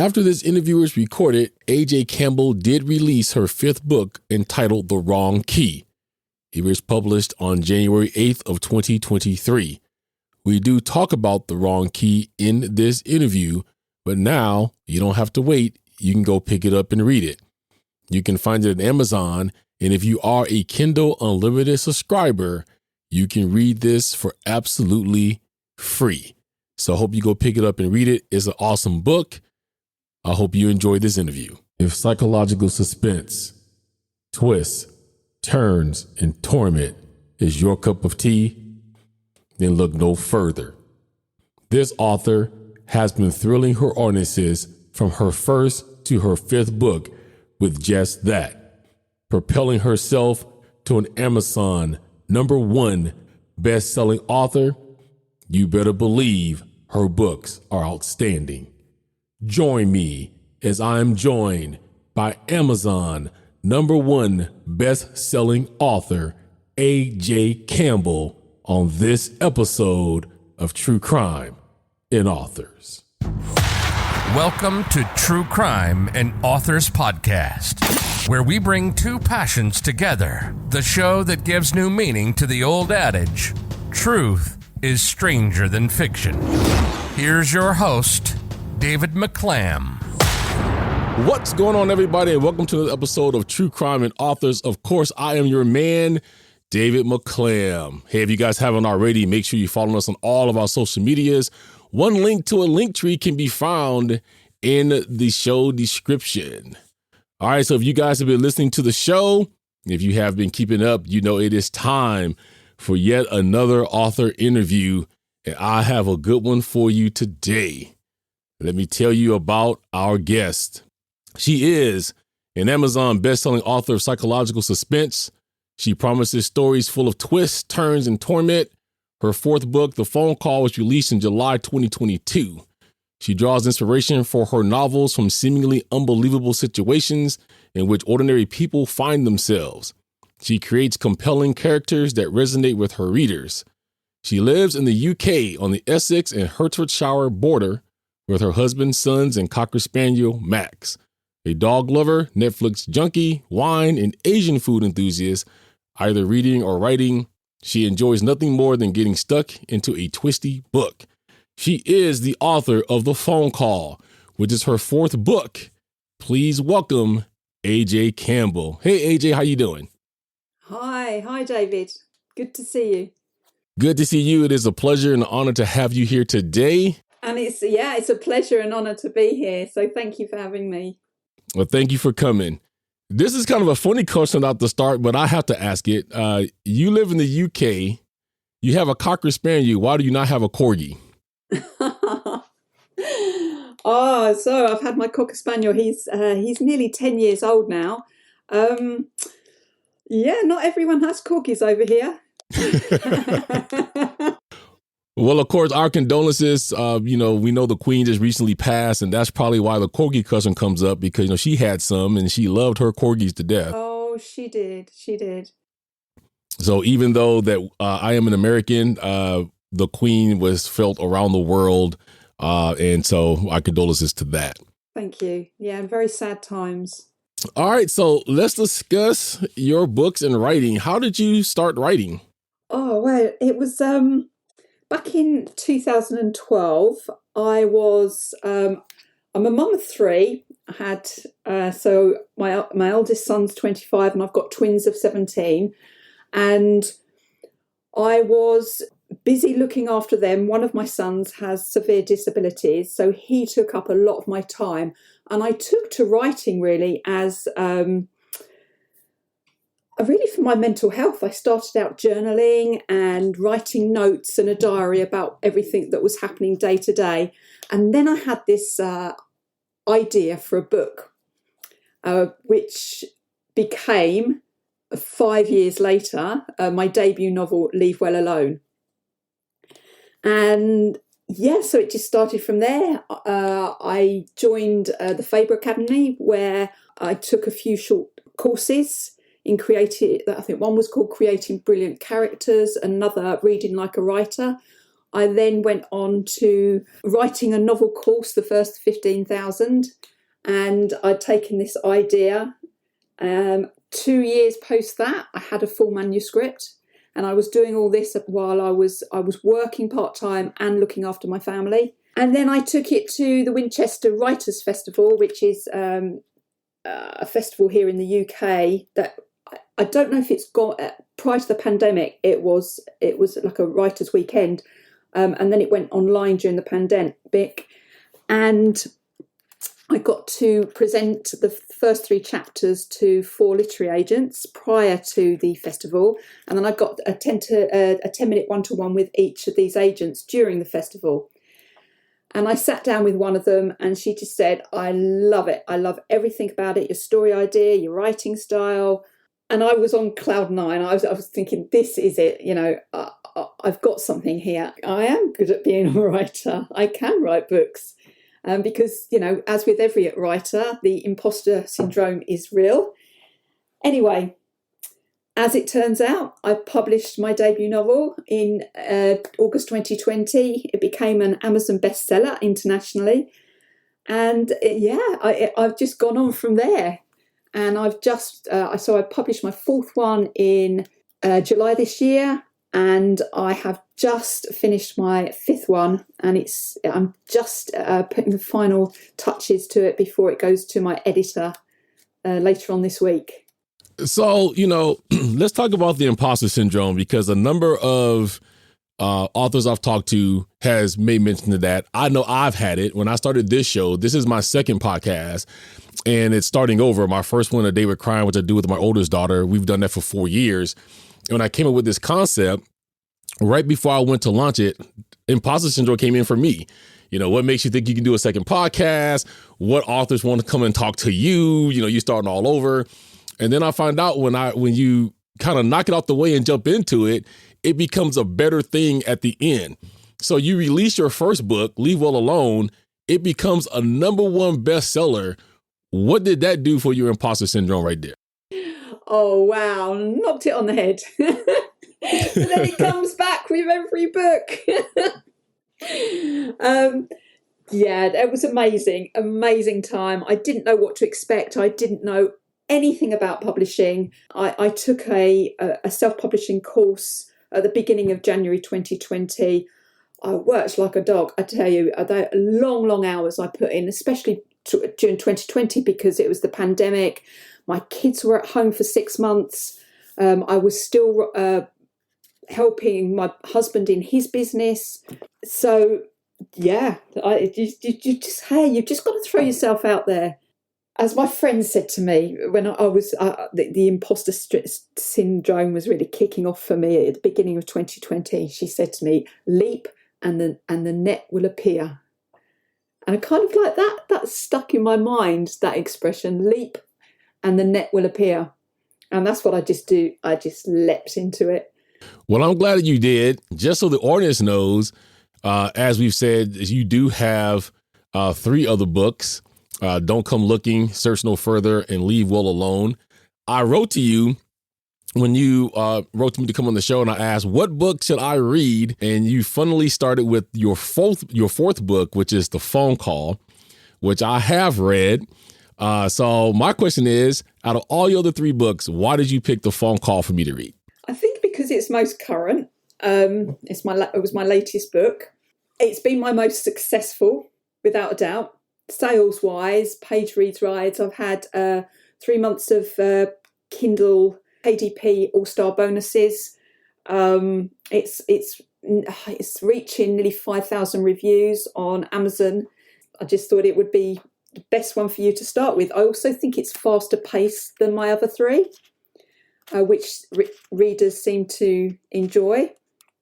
After this interview was recorded, AJ Campbell did release her fifth book entitled The Wrong Key. It was published on January 8th of 2023. We do talk about The Wrong Key in this interview, but now you don't have to wait. You can go pick it up and read it. You can find it at Amazon, and if you are a Kindle Unlimited subscriber, you can read this for absolutely free. So I hope you go pick it up and read it. It's an awesome book. I hope you enjoy this interview. If psychological suspense, twists, turns, and torment is your cup of tea, then look no further. This author has been thrilling her audiences from her first to her fifth book with just that, propelling herself to an Amazon #1 best-selling author. You better believe her books are outstanding. Join me as I am joined by Amazon #1 best-selling author AJ Campbell on this episode of True Crime and Authors. Welcome to True Crime and Authors Podcast, where we bring two passions together. The show that gives new meaning to the old adage, truth is stranger than fiction. Here's your host, David McClam. What's going on, everybody, and welcome to another episode of True Crime and Authors. Of course, I am your man, David McClam. Hey, if you guys haven't already, make sure you follow us on all of our social medias. One link to a link tree can be found in the show description. All right, so if you guys have been listening to the show, if you have been keeping up, you know it is time for yet another author interview, and I have a good one for you today. Let me tell you about our guest. She is an Amazon best-selling author of psychological suspense. She promises stories full of twists, turns, and torment. Her fourth book, The Phone Call, was released in July 2022. She draws inspiration for her novels from seemingly unbelievable situations in which ordinary people find themselves. She creates compelling characters that resonate with her readers. She lives in the UK on the Essex and Hertfordshire border with her husband, sons, and Cocker Spaniel, Max. A dog lover, Netflix junkie, wine, and Asian food enthusiast, either reading or writing, she enjoys nothing more than getting stuck into a twisty book. She is the author of The Phone Call, which is her fourth book. Please welcome AJ Campbell. Hey, AJ, how you doing? Hi, David. Good to see you. Good to see you. It is a pleasure and an honor to have you here today. And it's a pleasure and honor to be here. So thank you for having me. Well, thank you for coming. This is kind of a funny question at the start, but I have to ask it. You live in the UK. You have a Cocker Spaniel. Why do you not have a Corgi? So I've had my Cocker Spaniel. He's nearly 10 years old now. Not everyone has Corgis over here. Well, of course, our condolences. We know the Queen just recently passed, and that's probably why the Corgi question comes up, because she had some and she loved her Corgis to death. Oh, she did. So even though that I am an American, the Queen was felt around the world, and so our condolences to that. Thank you. Yeah, very sad times. All right, so let's discuss your books and writing. How did you start writing? Oh, well, it was back in 2012. I'm a mum of three. I had so my eldest son's 25, and I've got twins of 17, and I was busy looking after them. One of my sons has severe disabilities, so he took up a lot of my time, and I took to writing really as really for my mental health. I started out journaling and writing notes and a diary about everything that was happening day to day. And then I had this idea for a book, which became, 5 years later, my debut novel, Leave Well Alone. And so it just started from there. I joined the Faber Academy, where I took a few short courses in creative. I think one was called Creating Brilliant Characters, another Reading Like a Writer. I then went on to writing a novel course, the first 15,000, and I'd taken this idea. 2 years post that, I had a full manuscript, and I was doing all this while I was working part-time and looking after my family. And then I took it to the Winchester Writers' Festival, which is a festival here in the UK that I don't know if it's got, prior to the pandemic, it was like a writer's weekend. And then it went online during the pandemic. And I got to present the first 3 chapters to 4 literary agents prior to the festival. And then I got a 10-minute one-to-one with each of these agents during the festival. And I sat down with one of them and she just said, I love it. I love everything about it, your story idea, your writing style. And I was on cloud 9. I was thinking, this is it. I've got something here. I am good at being a writer. I can write books. Because, as with every writer, the imposter syndrome is real. Anyway, as it turns out, I published my debut novel in August 2020. It became an Amazon bestseller internationally. And I've just gone on from there. And I've just, so I published my 4th one in July this year. And I have just finished my 5th one, and I'm just putting the final touches to it before it goes to my editor later on this week. So, let's talk about the imposter syndrome, because a number of authors I've talked to has made mention of that. I know I've had it. When I started this show, this is my 2nd podcast, and it's starting over. My first one, A Day with Crime, which I do with my oldest daughter. We've done that for 4 years. When I came up with this concept, right before I went to launch it, imposter syndrome came in for me. What makes you think you can do a second podcast? What authors want to come and talk to you? You're starting all over. And then I find out when you kind of knock it out the way and jump into it, it becomes a better thing at the end. So you release your first book, Leave Well Alone. It becomes a #1 bestseller. What did that do for your imposter syndrome right there? Oh, wow. Knocked it on the head. And then it comes back with every book. It was amazing time. I didn't know what to expect. I didn't know anything about publishing. I took a self-publishing course at the beginning of January 2020. I worked like a dog, I tell you. The long hours I put in, especially during 2020, because it was the pandemic. My kids were at home for 6 months. I was still helping my husband in his business. So, you've just got to throw yourself out there. As my friend said to me when I was, the imposter syndrome was really kicking off for me at the beginning of 2020. She said to me, leap and the net will appear. And I kind of like that stuck in my mind, that expression, leap and the net will appear. And that's what I just do. I just leapt into it. Well, I'm glad that you did. Just so the audience knows, as we've said, you do have 3 other books. Don't Come Looking, Search No Further, and Leave Well Alone. I wrote to you when you wrote to me to come on the show, and I asked, what book should I read? And you funnily started with your fourth book, which is The Phone Call, which I have read. So my question is, out of all your other 3 books, why did you pick The Phone Call for me to read? I think because it's most current. It was my latest book. It's been my most successful, without a doubt. Sales-wise, page reads rides. I've had 3 months of Kindle KDP All-Star bonuses. It's reaching nearly 5,000 reviews on Amazon. I just thought it would be the best one for you to start with. I also think it's faster paced than my other 3, which readers seem to enjoy.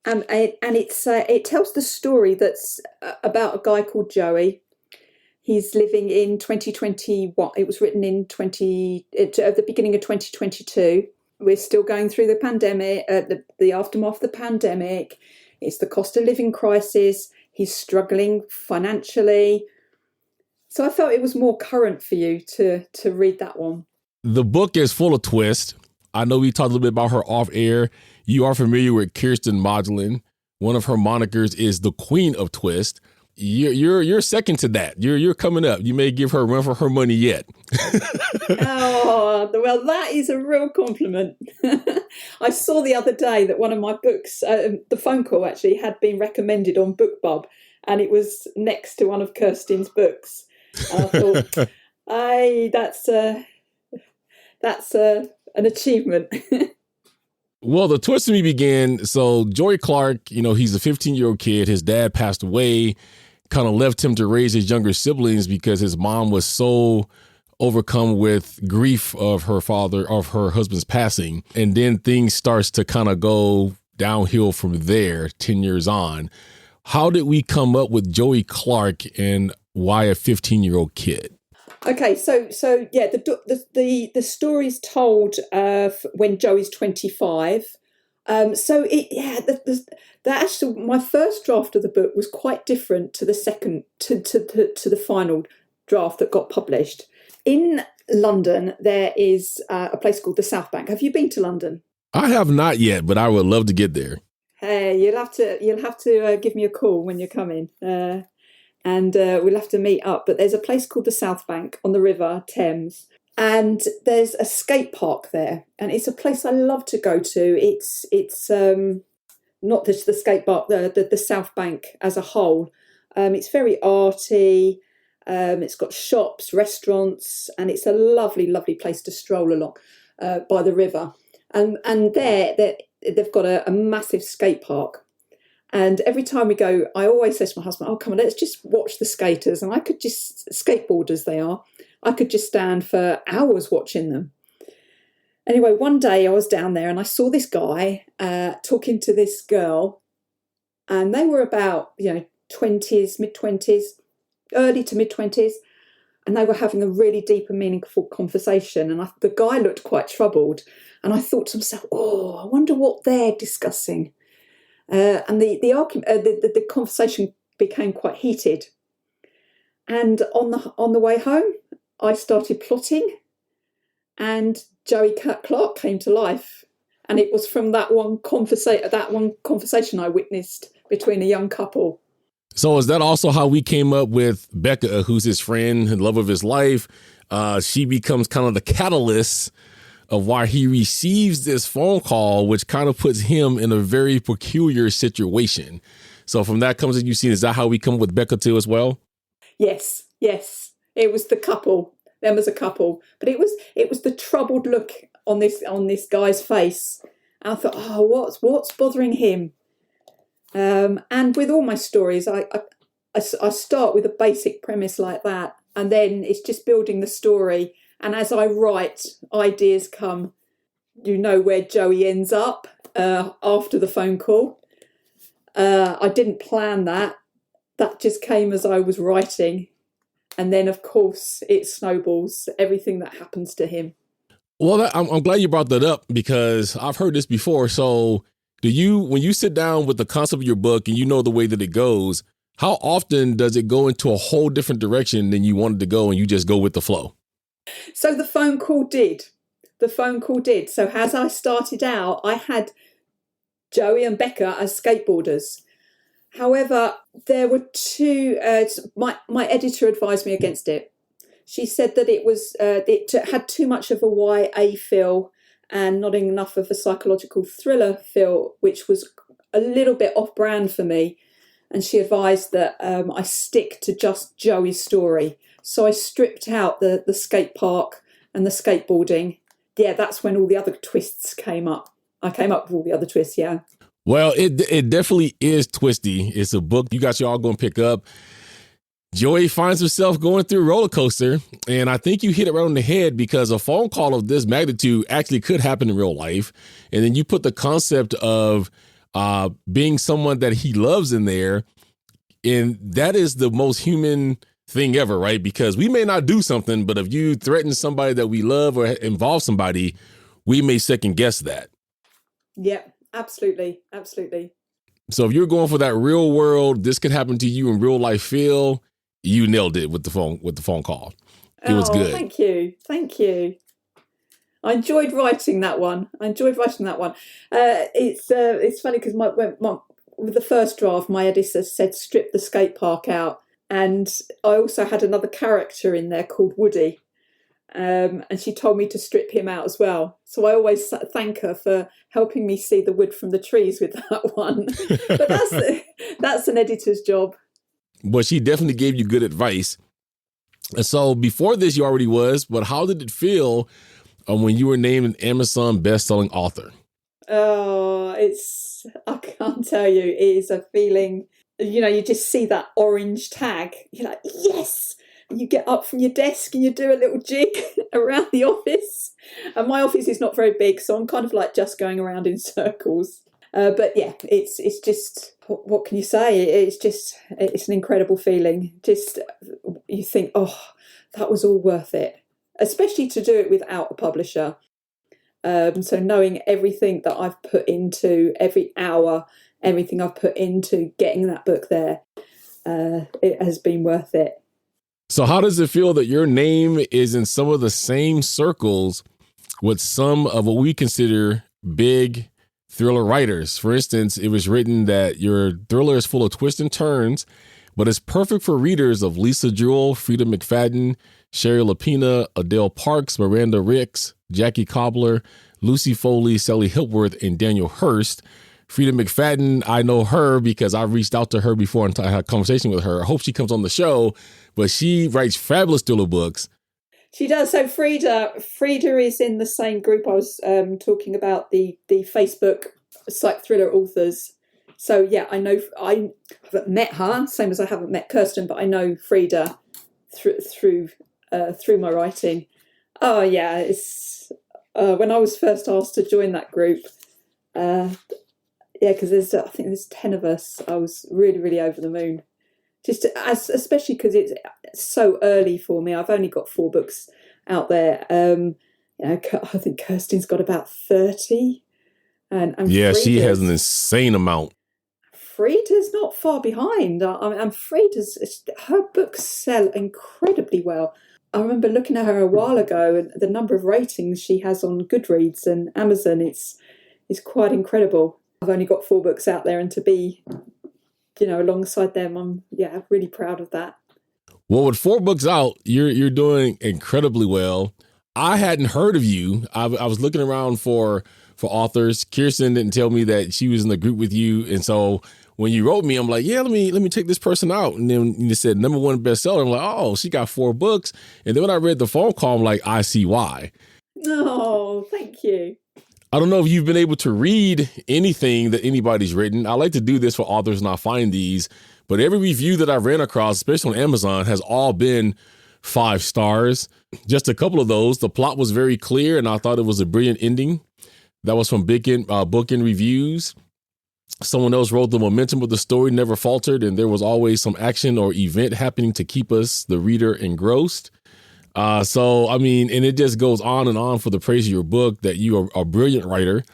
And it tells the story that's about a guy called Joey. He's living in 2021. It was written at the beginning of 2022. We're still going through the pandemic, the aftermath of the pandemic. It's the cost of living crisis. He's struggling financially. So I felt it was more current for you to read that one. The book is full of twists. I know we talked a little bit about her off air. You are familiar with Kirsten Modulin, one of her monikers is the Queen of Twist. You're second to that. You're coming up. You may give her a run for her money yet. Oh, well, that is a real compliment. I saw the other day that one of my books, the phone call actually, had been recommended on BookBub, and it was next to one of Kirsten's books. And I thought, hey, that's an achievement. Well, the twist to me began. So Joey Clark, he's a 15-year-old kid. His dad passed away, kind of left him to raise his younger siblings because his mom was so overcome with grief of her husband's passing. And then things starts to kind of go downhill from there 10 years on. How did we come up with Joey Clark and why a 15-year-old kid? Okay, so yeah, the story's told when Joey's 25. Actually, my first draft of the book was quite different to the second to the final draft that got published. In London, there is a place called the South Bank. Have you been to London? I have not yet, but I would love to get there. Hey, you'll have to give me a call when you're coming. And we'll have to meet up. But there's a place called the South Bank on the River Thames, and there's a skate park there, and it's a place I love to go to. It's not just the skate park, the South Bank as a whole. It's very arty. It's got shops, restaurants, and it's a lovely, lovely place to stroll along by the river. And there they've got a massive skate park. And every time we go, I always say to my husband, oh, come on, let's just watch the skaters. And I could just, skateboarders they are, I could just stand for hours watching them. Anyway, one day I was down there and I saw this guy talking to this girl. And they were about, 20s, mid-20s, early to mid-20s. And they were having a really deep and meaningful conversation. And the guy looked quite troubled. And I thought to myself, I wonder what they're discussing. And the argument, the conversation became quite heated. And on the way home, I started plotting, and Joey Clark came to life. And it was from that one conversation I witnessed between a young couple. So is that also how we came up with Becca, who's his friend and love of his life? She becomes kind of the catalyst of why he receives this phone call, which kind of puts him in a very peculiar situation. So from that comes, as you've seen, is that how we come with Becca too as well? Yes. It was the couple. Them as a couple. But it was the troubled look on this guy's face. And I thought, what's bothering him? And with all my stories, I start with a basic premise like that. And then it's just building the story. And as I write, ideas come. You know where Joey ends up after the phone call. I didn't plan that. That just came as I was writing. And then, of course, it snowballs, everything that happens to him. Well, I'm glad you brought that up because I've heard this before. So when you sit down with the concept of your book and you know the way that it goes, how often does it go into a whole different direction than you wanted to go and you just go with the flow? So the phone call did. So as I started out, I had Joey and Becca as skateboarders. However, there were two. My editor advised me against it. She said that it had too much of a YA feel and not enough of a psychological thriller feel, which was a little bit off-brand for me. And she advised that I stick to just Joey's story. So I stripped out the skate park and the skateboarding. Yeah, that's when all the other twists came up. I came up with all the other twists, yeah. Well, it definitely is twisty. It's a book you guys are all going to pick up. Joey finds himself going through a roller coaster, and I think you hit it right on the head because a phone call of this magnitude actually could happen in real life. And then you put the concept of being someone that he loves in there, and that is the most human thing ever, right? Because we may not do something, but if you threaten somebody that we love or involve somebody, we may second guess that. Yeah, absolutely. So if you're going for that real world, this could happen to you in real life feel, you nailed it with the phone call. It was good. Thank you. I enjoyed writing that one. It's funny because with the first draft, my editor said strip the skate park out. And I also had another character in there called Woody. And she told me to strip him out as well. So I always thank her for helping me see the wood from the trees with that one. But that's an editor's job. But she definitely gave you good advice. And so before this, you already was, but how did it feel when you were named an Amazon best-selling author? Oh, I can't tell you, it is a feeling, you just see that orange tag. You're like, yes! You get up from your desk and you do a little jig around the office. And my office is not very big, so I'm kind of like just going around in circles. But yeah, it's just, what can you say? It's an incredible feeling. Just, you think, oh, that was all worth it. Especially to do it without a publisher. So knowing everything that I've put into, every hour, everything I've put into getting that book there, it has been worth it. So how does it feel that your name is in some of the same circles with some of what we consider big thriller writers? For instance, it was written that your thriller is full of twists and turns, but it's perfect for readers of Lisa Jewell, Frida McFadden, Sherry Lapina, Adele Parks, Miranda Ricks, Jackie Cobbler, Lucy Foley, Sally Hipworth, and Daniel Hurst. Frida McFadden, I know her because I reached out to her before and I had a conversation with her. I hope she comes on the show, but she writes fabulous thriller books. She does. So Frida is in the same group I was talking about, the Facebook psych thriller authors. So yeah, I haven't met her, same as I haven't met Kirsten, but I know Frida through my writing. Oh yeah, it's when I was first asked to join that group. Yeah, because I think there's 10 of us. I was really, really over the moon. Especially because it's so early for me. I've only got 4 books out there. I think Kirsten's got about 30. And yeah, she has an insane amount. Frida's not far behind. And her books sell incredibly well. I remember looking at her a while ago, and the number of ratings she has on Goodreads and Amazon, it's quite incredible. I've only got 4 books out there, and to be, alongside them, I'm really proud of that. Well, with 4 books out, you're doing incredibly well. I hadn't heard of you. I was looking around for authors. Kirsten didn't tell me that she was in the group with you, and so when you wrote me, I'm like, yeah, let me check this person out. And then you said #1 bestseller. I'm like, oh, she got 4 books. And then when I read the phone call, I'm like, I see why. Oh, thank you. I don't know if you've been able to read anything that anybody's written. I like to do this for authors and I find these, but every review that I ran across, especially on Amazon, has all been 5 stars. Just a couple of those. The plot was very clear and I thought it was a brilliant ending. That was from Bookend Reviews. Someone else wrote the momentum of the story never faltered and there was always some action or event happening to keep us, the reader, engrossed. And it just goes on and on for the praise of your book, that you are a brilliant writer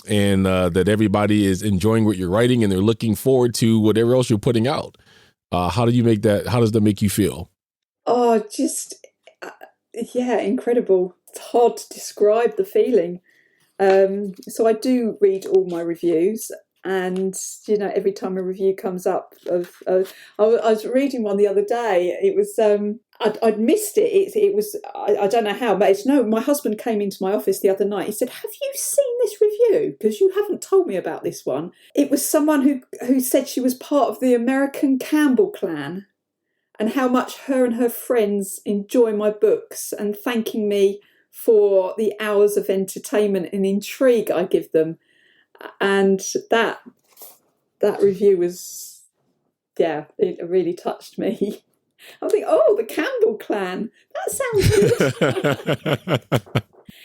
and that everybody is enjoying what you're writing and they're looking forward to whatever else you're putting out. How does that make you feel? Oh, incredible. It's hard to describe the feeling. So I do read all my reviews. And, every time a review comes up I was reading one the other day. It was, I'd missed it. It was, I don't know how, but my husband came into my office the other night. He said, have you seen this review? Because you haven't told me about this one. It was someone who said she was part of the American Campbell clan and how much her and her friends enjoy my books and thanking me for the hours of entertainment and intrigue I give them. And that review was, it really touched me. I think, the Campbell clan. That sounds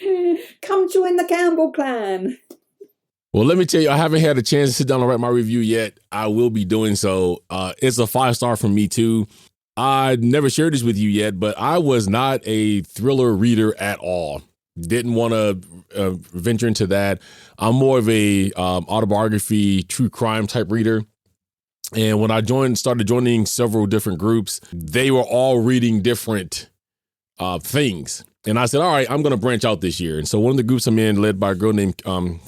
good. Come join the Campbell clan. Well, let me tell you, I haven't had a chance to sit down and write my review yet. I will be doing so. It's a 5-star from me too. I never shared this with you yet, but I was not a thriller reader at all. Didn't want to venture into that. I'm more of a autobiography, true crime type reader. And when I started joining several different groups, they were all reading different things. And I said, all right, I'm going to branch out this year. And so one of the groups I'm in, led by a girl named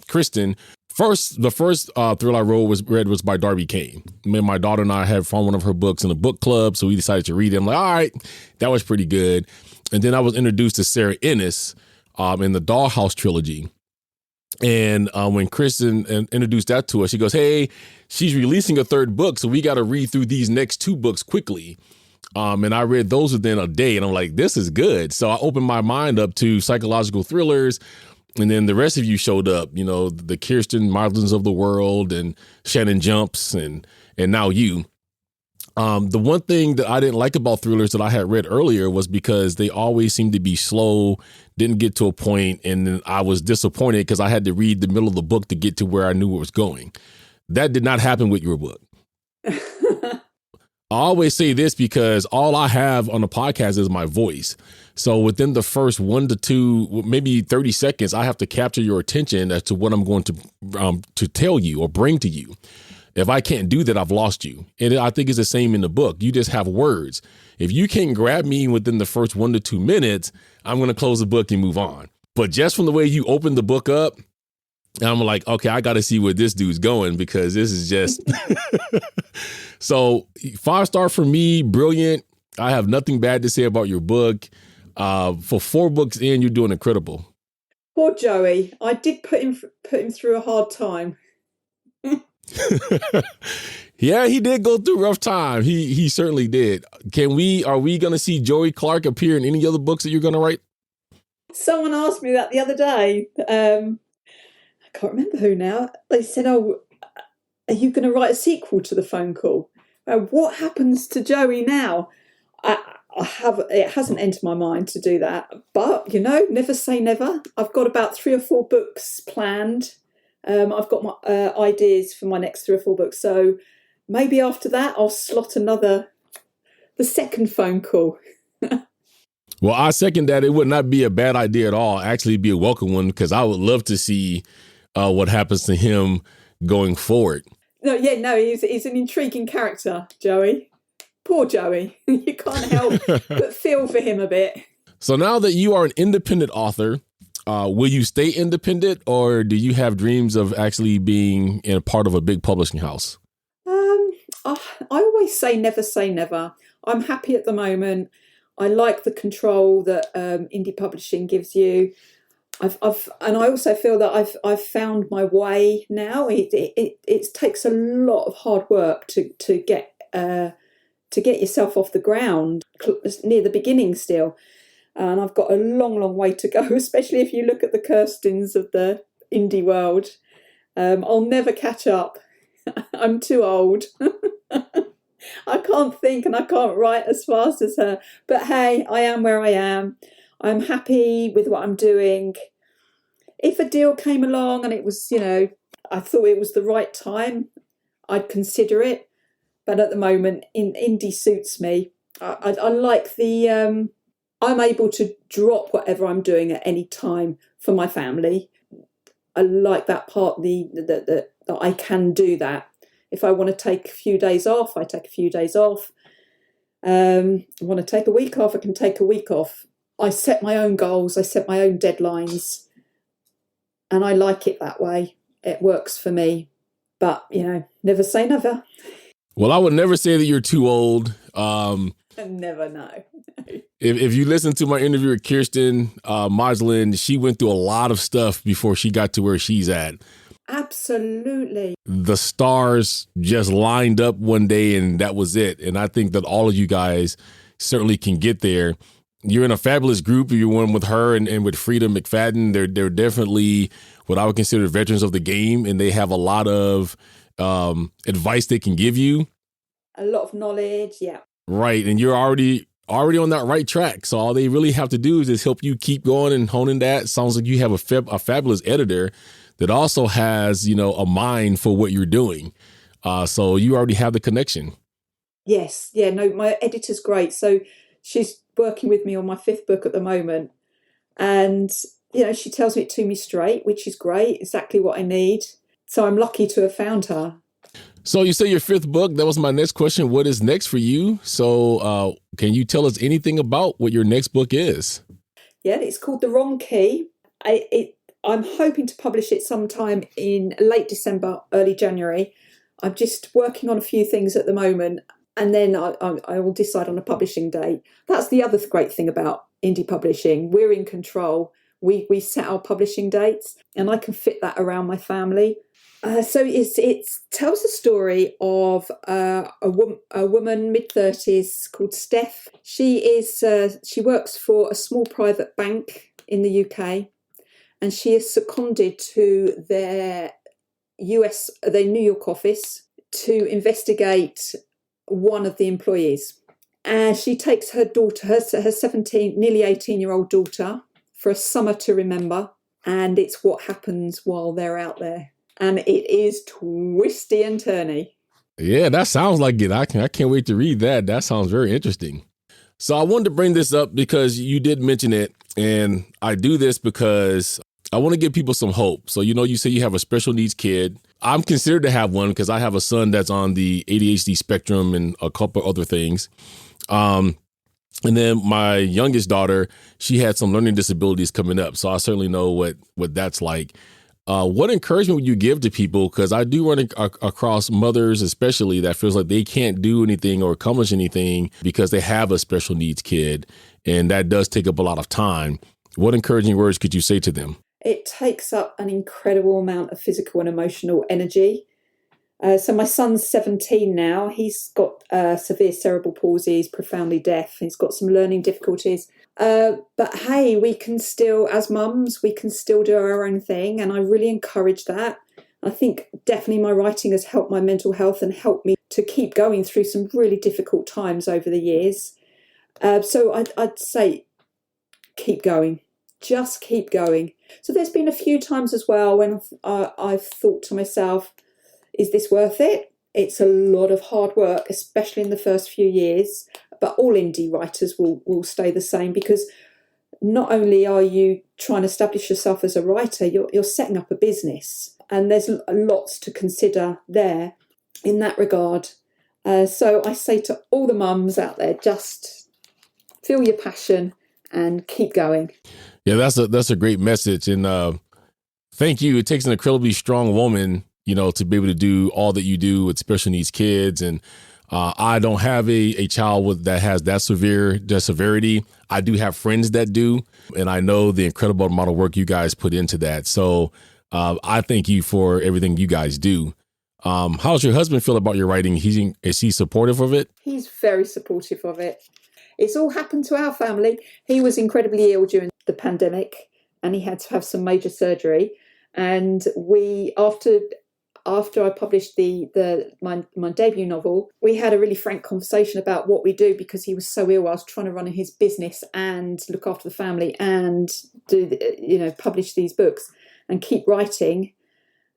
Kristen, The first thriller I read was by Darby Kane. Me and my daughter and I had found one of her books in a book club, so we decided to read it. I'm like, all right, that was pretty good. And then I was introduced to Sarah Ennis in the Dollhouse trilogy. And when Kristen introduced that to us, she goes, hey, she's releasing a third book, so we got to read through these next two books quickly. And I read those within a day, and I'm like, this is good. So I opened my mind up to psychological thrillers. And then the rest of you showed up, you know, the Kirsten Marlins of the world and Shannon Jumps and now you. The one thing that I didn't like about thrillers that I had read earlier was because they always seemed to be slow, didn't get to a point, and then I was disappointed because I had to read the middle of the book to get to where I knew it was going. That did not happen with your book. I always say this because all I have on the podcast is my voice. So within the first 1 to 2, maybe 30 seconds, I have to capture your attention as to what I'm going to tell you or bring to you. If I can't do that, I've lost you. And I think it's the same in the book. You just have words. If you can't grab me within the first 1 to 2 minutes, I'm going to close the book and move on. But just from the way you open the book up, I'm like, okay, I got to see where this dude's going because this is just. So 5-star for me, brilliant. I have nothing bad to say about your book. For 4 books in, you're doing incredible. Poor Joey. I did put him through a hard time. Yeah, he did go through a rough time. He certainly did. Are we going to see Joey Clark appear in any other books that you're going to write? Someone asked me that the other day. I can't remember who now. They said, "Oh, are you going to write a sequel to The Phone Call? What happens to Joey now?" It hasn't entered my mind to do that, but never say never. I've got about 3 or 4 books planned. I've got my ideas for my next 3 or 4 books, so maybe after that I'll slot the second Phone Call. Well, I second that. It would not be a bad idea at all. Actually, be a welcome one because I would love to see what happens to him going forward. No, he's an intriguing character, Joey. Poor Joey. You can't help but feel for him a bit. So now that you are an independent author, will you stay independent or do you have dreams of actually being in a part of a big publishing house? I always say never. I'm happy at the moment. I like the control that indie publishing gives you. And I also feel that I've found my way now. It takes a lot of hard work to get yourself off the ground, near the beginning still. And I've got a long way to go, especially if you look at the Kirstens of the indie world. I'll never catch up. I'm too old. I can't think and I can't write as fast as her. But hey, I am where I am. I'm happy with what I'm doing. If a deal came along and it was, I thought it was the right time, I'd consider it. But at the moment, indie suits me. I like I'm able to drop whatever I'm doing at any time for my family. I like that part, that I can do that. If I want to take a few days off, I take a few days off. I want to take a week off, I can take a week off. I set my own goals, I set my own deadlines. And I like it that way. It works for me. But, never say never. Well, I would never say that you're too old. Never know. If you listen to my interview with Kirsten Moslin, she went through a lot of stuff before she got to where she's at. Absolutely. The stars just lined up one day and that was it. And I think that all of you guys certainly can get there. You're in a fabulous group. You're one with her and with Frida McFadden. They're definitely what I would consider veterans of the game, and they have a lot of advice they can give you. A lot of knowledge, yeah. Right, and you're already on that right track. So all they really have to do is just help you keep going and honing that. Sounds like you have a fabulous editor that also has, a mind for what you're doing. So you already have the connection. Yes, yeah, no, my editor's great. So she's working with me on my 5th book at the moment. And, she tells it to me straight, which is great, exactly what I need. So I'm lucky to have found her. So you say your 5th book. That was my next question. What is next for you? So can you tell us anything about what your next book is? Yeah, it's called The Wrong Key. I'm hoping to publish it sometime in late December, early January. I'm just working on a few things at the moment, and then I will decide on a publishing date. That's the other great thing about indie publishing. We're in control. We set our publishing dates, and I can fit that around my family. So it tells the story of a woman, mid-30s, called Steph. She works for a small private bank in the UK, and she is seconded to their New York office to investigate one of the employees. And she takes her daughter, her 17, nearly 18-year-old daughter, for a summer to remember. And it's what happens while they're out there. And it is twisty and turny. Yeah, that sounds like it. I can't wait to read that. That sounds very interesting. So I wanted to bring this up because you did mention it. And I do this because I want to give people some hope. So, you say you have a special needs kid. I'm considered to have one because I have a son that's on the ADHD spectrum and a couple other things. And then my youngest daughter, she had some learning disabilities coming up. So I certainly know what that's like. What encouragement would you give to people? Because I do run across mothers, especially, that feels like they can't do anything or accomplish anything because they have a special needs kid. And that does take up a lot of time. What encouraging words could you say to them? It takes up an incredible amount of physical and emotional energy. So my son's 17 now. He's got severe cerebral palsy. He's profoundly deaf. He's got some learning difficulties. But hey, we can still, as mums, we can still do our own thing. And I really encourage that. I think definitely my writing has helped my mental health and helped me to keep going through some really difficult times over the years. So I'd say keep going. Just keep going. So there's been a few times as well when I've thought to myself, is this worth it? It's a lot of hard work, especially in the first few years. But all indie writers will stay the same, because not only are you trying to establish yourself as a writer, you're setting up a business. And there's lots to consider there in that regard. So I say to all the mums out there, just feel your passion and keep going. Yeah, that's a great message. And thank you. It takes an incredibly strong woman, to be able to do all that you do with special needs kids. And I don't have a child that has that severity. I do have friends that do. And I know the incredible amount of work you guys put into that. So I thank you for everything you guys do. How's your husband feel about your writing? Is he supportive of it? He's very supportive of it. It's all happened to our family. He was incredibly ill during the pandemic, and he had to have some major surgery. And we, after I published my debut novel, we had a really frank conversation about what we do, because he was so ill. I was trying to run his business and look after the family and publish these books and keep writing.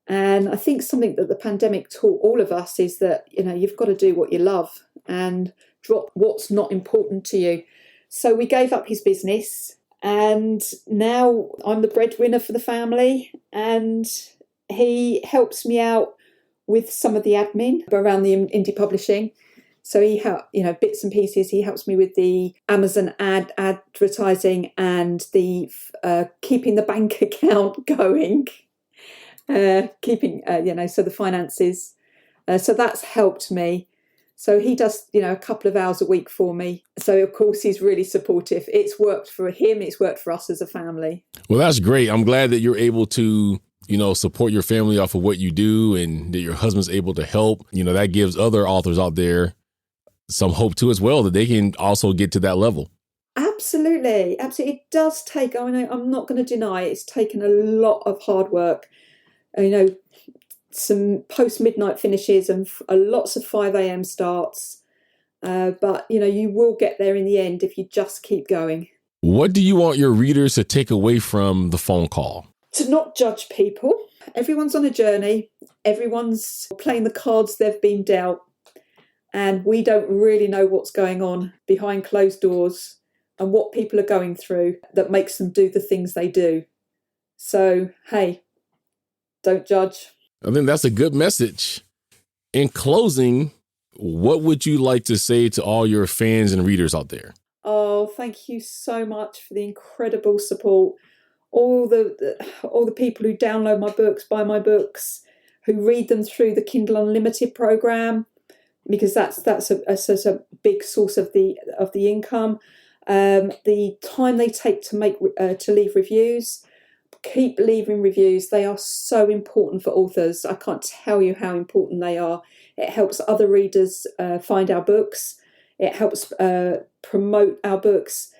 And I think something that the pandemic taught all of us is that, you've got to do what you love and drop what's not important to you. So we gave up his business, and now I'm the breadwinner for the family, and he helps me out with some of the admin around the indie publishing. So he bits and pieces. He helps me with the Amazon advertising and the keeping the bank account going, so the finances. So that's helped me. So he does, a couple of hours a week for me. So, of course, he's really supportive. It's worked for him. It's worked for us as a family. Well, that's great. I'm glad that you're able to, support your family off of what you do, and that your husband's able to help. That gives other authors out there some hope too as well, that they can also get to that level. Absolutely. It does take, I'm not going to deny it's taken a lot of hard work. Some post-midnight finishes and lots of 5 a.m. starts. But, you will get there in the end if you just keep going. What do you want your readers to take away from the phone call? To not judge people. Everyone's on a journey. Everyone's playing the cards they've been dealt. And we don't really know what's going on behind closed doors and what people are going through that makes them do the things they do. So, hey, don't judge. I think that's a good message. In closing, what would you like to say to all your fans and readers out there? Oh, thank you so much for the incredible support all the people who download my books, buy my books, who read them through the Kindle Unlimited program, because that's a big source of the income. The time they take to leave reviews. Keep leaving reviews. They are so important for authors. I can't tell you how important they are. It helps other readers find our books. It helps promote our books.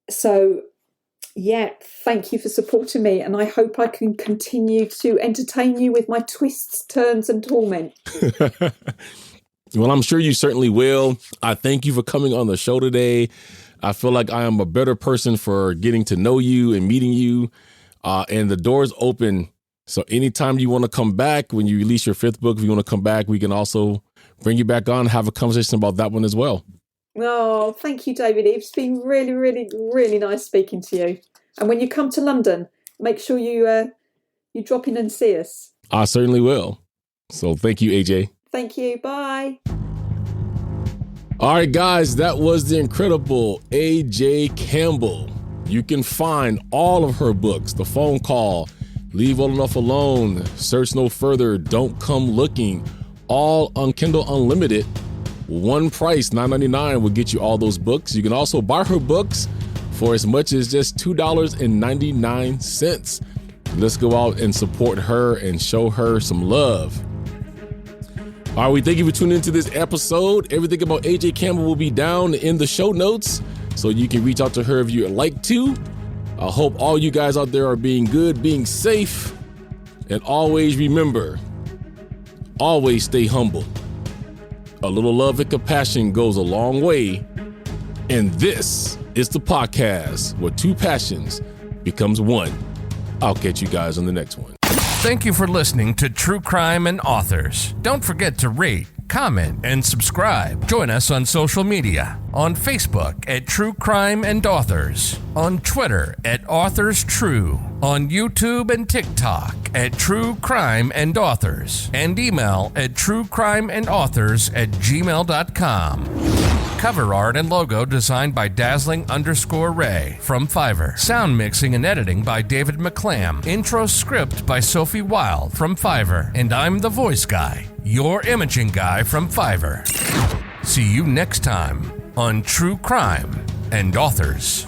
So, yeah, thank you for supporting me. And I hope I can continue to entertain you with my twists, turns, and torment. Well, I'm sure you certainly will. I thank you for coming on the show today. I feel like I am a better person for getting to know you and meeting you. And the door's open. So anytime you want to come back, when you release your 5th book, if you want to come back, we can also bring you back on and have a conversation about that one as well. Oh, thank you, David. It's been really, really, really nice speaking to you. And when you come to London, make sure you drop in and see us. I certainly will. So thank you, AJ. Thank you. Bye. All right, guys, that was the incredible AJ Campbell. You can find all of her books, The Phone Call, Leave Well Enough Alone, Search No Further, Don't Come Looking, all on Kindle Unlimited. One price, $9.99, will get you all those books. You can also buy her books for as much as just $2.99. Let's go out and support her and show her some love. All right, we thank you for tuning into this episode. Everything about AJ Campbell will be down in the show notes, so you can reach out to her if you'd like to. I hope all you guys out there are being good, being safe, and always remember, always stay humble. A little love and compassion goes a long way. And this is the podcast where 2 passions becomes 1. I'll catch you guys on the next one. Thank you for listening to True Crime and Authors. Don't forget to rate, comment, and subscribe. Join us on social media. On Facebook at True Crime and Authors. On Twitter at Authors True. On YouTube and TikTok at True Crime and Authors. And email at truecrimeandauthors@gmail.com. Cover art and logo designed by Dazzling_Ray from Fiverr. Sound mixing and editing by David McClam. Intro script by Sophie Wild from Fiverr. And I'm the voice guy, your imaging guy from Fiverr. See you next time on True Crime and Authors.